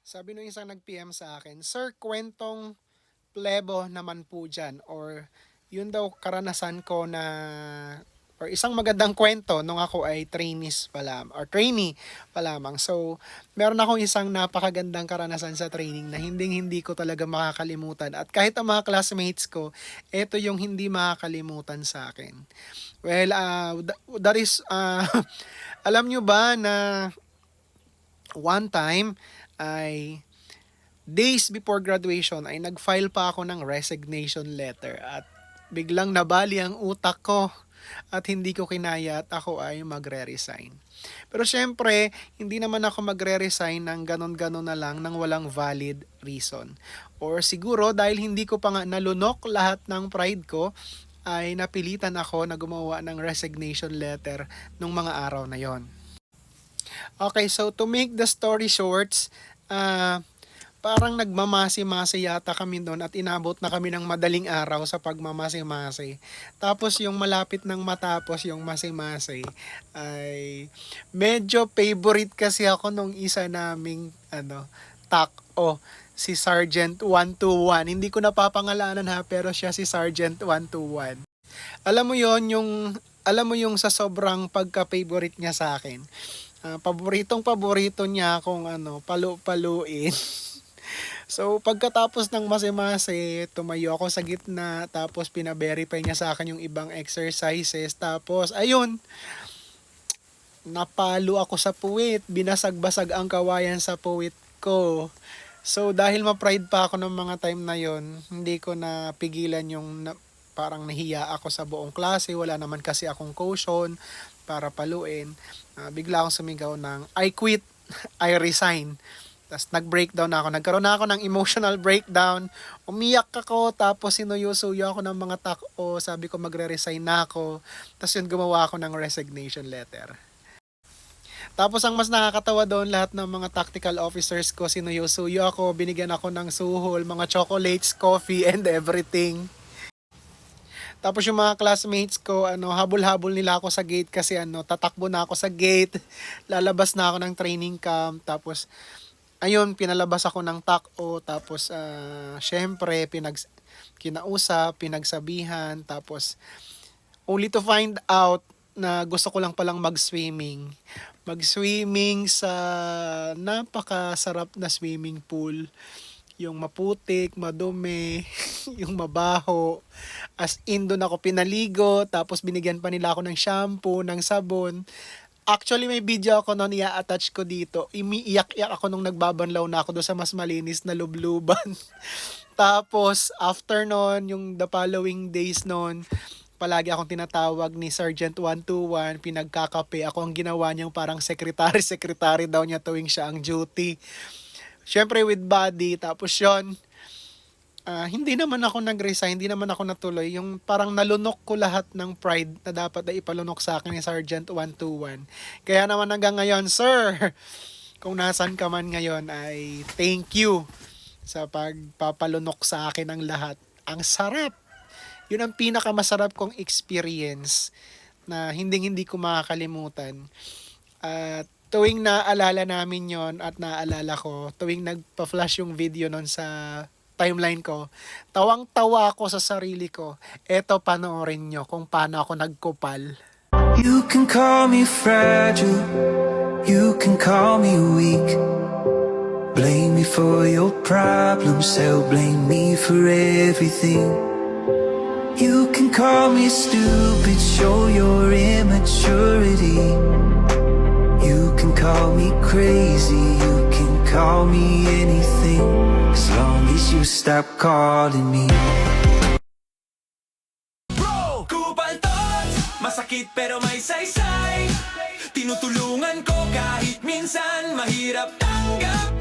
Sabi nung isang nag-PM sa akin, "Sir, kwentong plebo naman po dyan." Or yun daw karanasan ko na or isang magandang kwento nung ako ay trainees pa lamang or trainee pa lamang. So, meron akong isang napakagandang karanasan sa training na hindi ko talaga makakalimutan. At kahit ang mga classmates ko, eto yung hindi makakalimutan sa akin. Well, that is, alam nyo ba na one time ay days before graduation ay nag-file pa ako ng resignation letter at biglang nabali ang utak ko at hindi ko kinaya at ako ay magre-resign. Pero syempre, hindi naman ako magre-resign ng ganon-ganon na lang ng walang valid reason. Or siguro dahil hindi ko pa nga nalunok lahat ng pride ko, ay napilitan ako na gumawa ng resignation letter nung mga araw na yon. Okay, so to make the story short, parang nagmamasi-masi yata kami doon at inabot na kami ng madaling araw sa pagmamasi-masi. Tapos yung malapit ng matapos yung masi-masi ay medyo favorite kasi ako nung isa naming TAC-O, si Sergeant 121. Hindi ko napapangalanan ha, pero siya si Sergeant 121. Alam mo yon yung sa sobrang pagka-favorite niya sa akin. Paborito niya akong palu-paluin. So, pagkatapos ng masi-masi, tumayo ako sa gitna, tapos pina-verify niya sa akin yung ibang exercises, tapos, ayun, napalo ako sa puwit, binasag-basag ang kawayan sa puwit ko. So, dahil ma-pride pa ako ng mga time na yon, hindi ko na pigilan parang nahiya ako sa buong klase, wala naman kasi akong caution para paluin. Bigla akong sumigaw ng, "I quit, I resign." Tapos nag-breakdown ako. Nagkaroon na ako ng emotional breakdown. Umiyak ako, tapos sinuyusuyo ako ng mga tako. Sabi ko magre-resign na ako. Tapos yun, gumawa ako ng resignation letter. Tapos ang mas nakakatawa doon, lahat ng mga tactical officers ko, sinuyusuyo ako, binigyan ako ng suhol, mga chocolates, coffee, and everything. Tapos yung mga classmates ko, habol-habol nila ako sa gate kasi tatakbo na ako sa gate. Lalabas na ako ng training camp. Tapos ayun, pinalabas ako ng TAC-O, tapos syempre kinausap, pinagsabihan, tapos only to find out na gusto ko lang palang mag-swimming. Mag-swimming sa napakasarap na swimming pool. Yung maputik, madumi, yung mabaho. As in, doon ako pinaligo, tapos binigyan pa nila ako ng shampoo, ng sabon. Actually, may video ako noon, i-attach ko dito. Umiiyak-iyak ako nung nagbabanlaw na ako doon sa mas malinis na lubluban. Tapos, after noon, yung the following days noon, palagi akong tinatawag ni Sergeant 121, pinagkakape. Ako ang ginawa niyang parang secretary daw niya tuwing siya ang duty. Syempre with body, tapos yon. Hindi naman ako nag-resign, hindi naman ako natuloy. Yung parang nalunok ko lahat ng pride na dapat na ipalunok sa akin ni Sergeant 121. Kaya naman hanggang ngayon, sir, kung nasan ka man ngayon, ay thank you sa pagpapalunok sa akin ng lahat. Ang sarap! Yun ang pinakamasarap kong experience na hindi ko makakalimutan. At tuwing naalala namin yon at naalala ko, tuwing nagpa-flash yung video nun sa timeline ko, tawang-tawa ako sa sarili ko. Eto, panoorin nyo kung paano ako nagkupal. You can call me fragile, you can call me weak. Blame me for your problems, they'll blame me for everything. You can call me stupid, show your immaturity. You can call me crazy, you can call me anything, as long as you stop calling me. Bro, kupal tots, masakit pero may saysay. Tinutulungan ko kahit minsan mahirap tanggap.